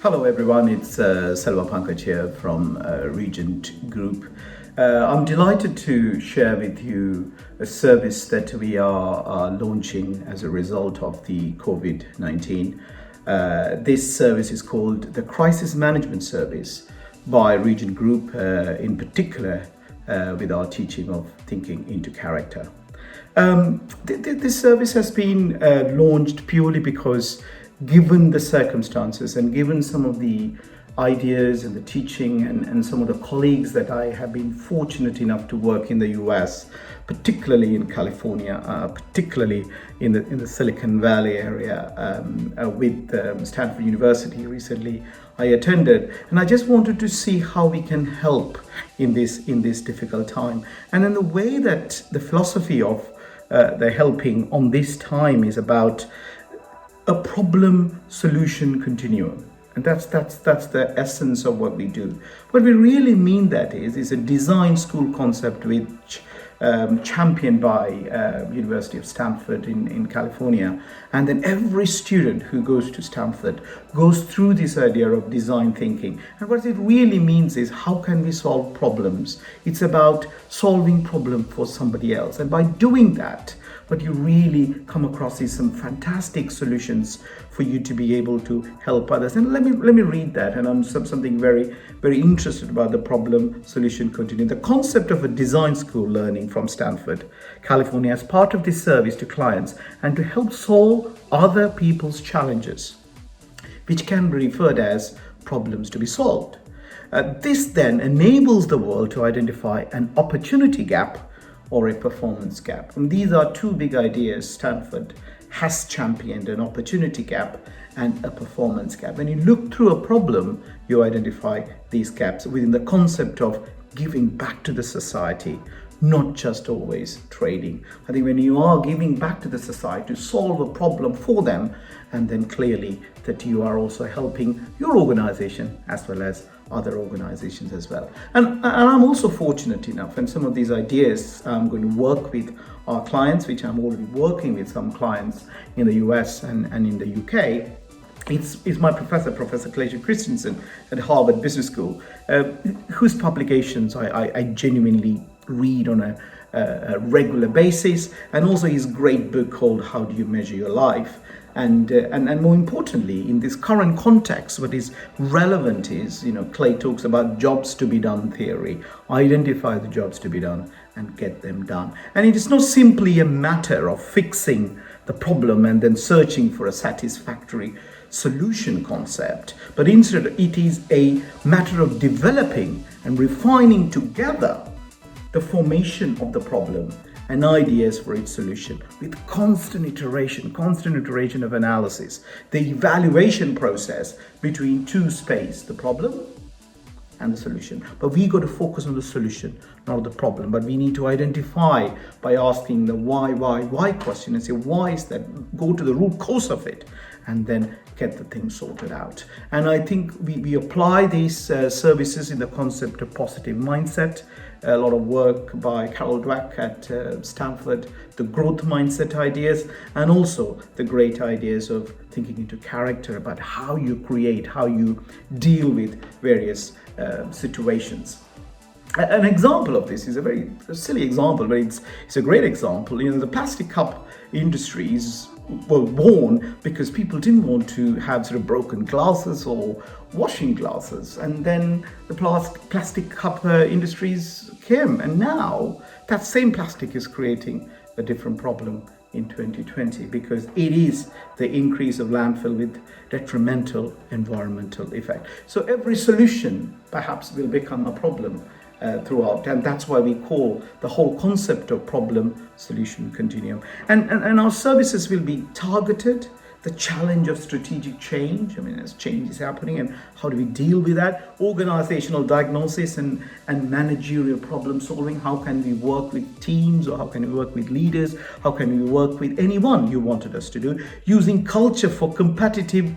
Hello everyone, it's Selva Pankaj here from Regent Group. I'm delighted to share with you a service that we are launching as a result of the COVID-19. This service is called the Crisis Management Service by Regent Group, in particular with our teaching of thinking into character. This service has been launched purely because given the circumstances and given some of the ideas and the teaching and some of the colleagues that I have been fortunate enough to work in the US, particularly in California, particularly in the Silicon Valley area with Stanford University recently I attended, and I just wanted to see how we can help in this difficult time. And in the way that the philosophy of the helping on this time is about a problem solution continuum, and that's the essence of what we do. What we really mean that is a design school concept which championed by University of Stanford in California, and then every student who goes to Stanford goes through this idea of design thinking. And what it really means is, how can we solve problems? It's about solving problem for somebody else, and by doing that, what you really come across is some fantastic solutions for you to be able to help others. And let me read that. And I'm something very, very interested about the problem solution continuum. The concept of a design school learning from Stanford, California, as part of this service to clients and to help solve other people's challenges, which can be referred as problems to be solved. This then enables the world to identify an opportunity gap or a performance gap. And these are two big ideas Stanford has championed: an opportunity gap and a performance gap. When you look through a problem, you identify these gaps within the concept of giving back to the society, not just always trading. I think when you are giving back to the society to solve a problem for them, and then clearly that you are also helping your organization as well as other organizations as well. And I'm also fortunate enough, and some of these ideas I'm going to work with our clients, which I'm already working with some clients in the US and in the UK. It's my professor, Professor Clayton Christensen at Harvard Business School, whose publications I genuinely read on a regular basis, and also his great book called How Do You Measure Your Life? And more importantly, in this current context, what is relevant is, Clay talks about jobs to be done theory. Identify the jobs to be done and get them done. And it is not simply a matter of fixing the problem and then searching for a satisfactory solution concept, but instead it is a matter of developing and refining together the formation of the problem and ideas for its solution with constant iteration of analysis, the evaluation process between two space, the problem and the solution. But we got to focus on the solution, not the problem. But we need to identify by asking the why question and say, why is that? Go to the root cause of it and then get the thing sorted out. And I think we apply these services in the concept of positive mindset. A lot of work by Carol Dweck at Stanford, the growth mindset ideas, and also the great ideas of thinking into character, about how you create, how you deal with various situations. An example of this is a very silly example, but it's a great example. The plastic cup industries were born because people didn't want to have sort of broken glasses or washing glasses, and then the plastic cup industries came, and now that same plastic is creating a different problem in 2020 because it is the increase of landfill with detrimental environmental effect. So every solution perhaps will become a problem throughout, and that's why we call the whole concept of problem solution continuum. And our services will be targeted. The challenge of strategic change, as change is happening, and how do we deal with that? Organizational diagnosis and managerial problem solving. How can we work with teams, or how can we work with leaders? How can we work with anyone you wanted us to do? Using culture for competitive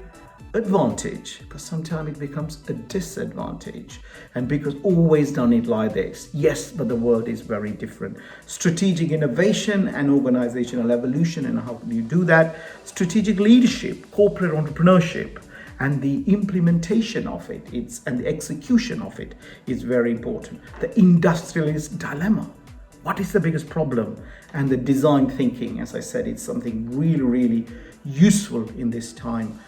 advantage, but sometimes it becomes a disadvantage. And because always done it like this, yes, but the world is very different. Strategic innovation and organizational evolution, and how do you do that? Strategic leadership, corporate entrepreneurship, and the implementation of it, and the execution of it is very important. The industrialist dilemma. What is the biggest problem? And the design thinking, as I said, it's something really, really useful in this time,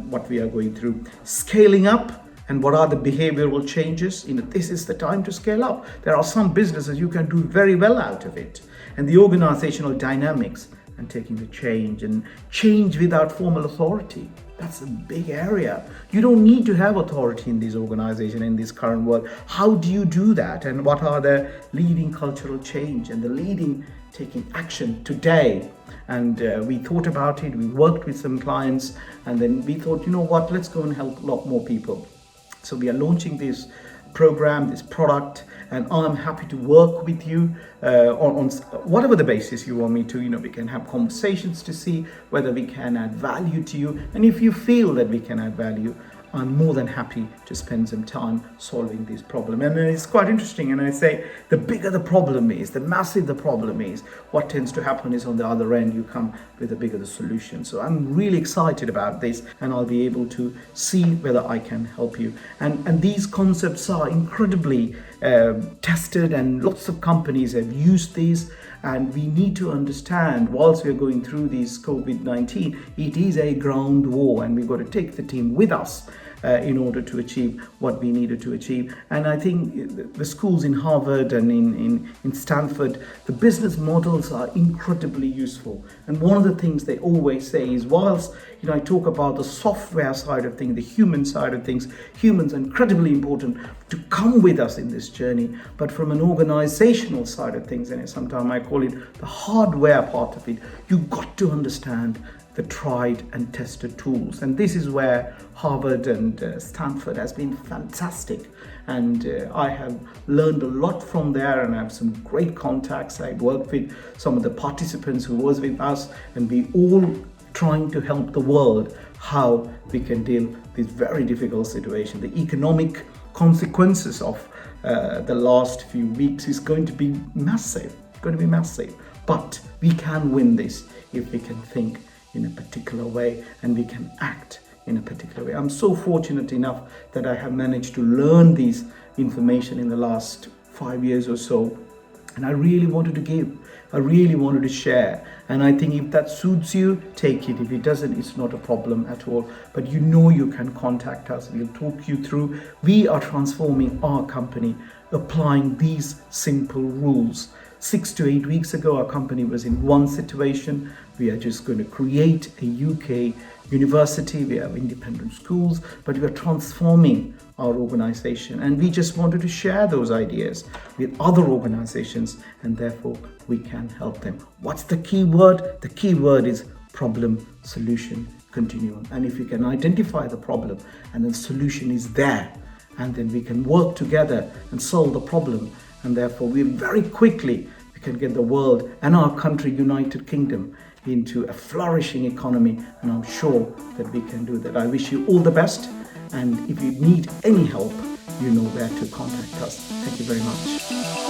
what we are going through. Scaling up, and what are the behavioral changes? This is the time to scale up. There are some businesses you can do very well out of it. And the organizational dynamics, and taking the change, and change without formal authority. That's a big area. You don't need to have authority in this organization, in this current world. How do you do that? And what are the leading cultural change and the leading taking action today? And we thought about it, we worked with some clients, and then we thought, you know what, let's go and help a lot more people. So we are launching this program, this product, and I'm happy to work with you on whatever the basis you want me to. We can have conversations to see whether we can add value to you. And if you feel that we can add value, I'm more than happy to spend some time solving this problem. And it's quite interesting. And I say, the bigger the problem is, the massive the problem is, what tends to happen is on the other end, you come with the bigger the solution. So I'm really excited about this, and I'll be able to see whether I can help you. And these concepts are incredibly tested, and lots of companies have used these. And we need to understand, whilst we're going through this COVID-19, it is a ground war, and we've got to take the team with us in order to achieve what we needed to achieve. And I think the schools in Harvard and in Stanford, the business models are incredibly useful. And one of the things they always say is, whilst I talk about the software side of things, the human side of things, humans are incredibly important to come with us in this journey. But from an organizational side of things, and sometimes I call it the hardware part of it, you've got to understand the tried and tested tools. And this is where Harvard and Stanford has been fantastic. And I have learned a lot from there, and I have some great contacts. I worked with some of the participants who was with us, and we all trying to help the world how we can deal with this very difficult situation. The economic consequences of the last few weeks is going to be massive, but we can win this if we can think in a particular way, and we can act in a particular way. I'm so fortunate enough that I have managed to learn these information in the last 5 years or so, and I really wanted to give. I really wanted to share. And I think if that suits you, take it. If it doesn't, it's not a problem at all. But you can contact us. We'll talk you through. We are transforming our company, applying these simple rules. 6 to 8 weeks ago, our company was in one situation. We are just going to create a UK university. We have independent schools, but we are transforming our organization, and we just wanted to share those ideas with other organizations, and therefore we can help them. What's the key word? The key word is problem, solution, continuum. And if you can identify the problem and the solution is there, and then we can work together and solve the problem, and therefore we very quickly can get the world and our country, United Kingdom, into a flourishing economy, and I'm sure that we can do that. I wish you all the best, and if you need any help, you know where to contact us. Thank you very much.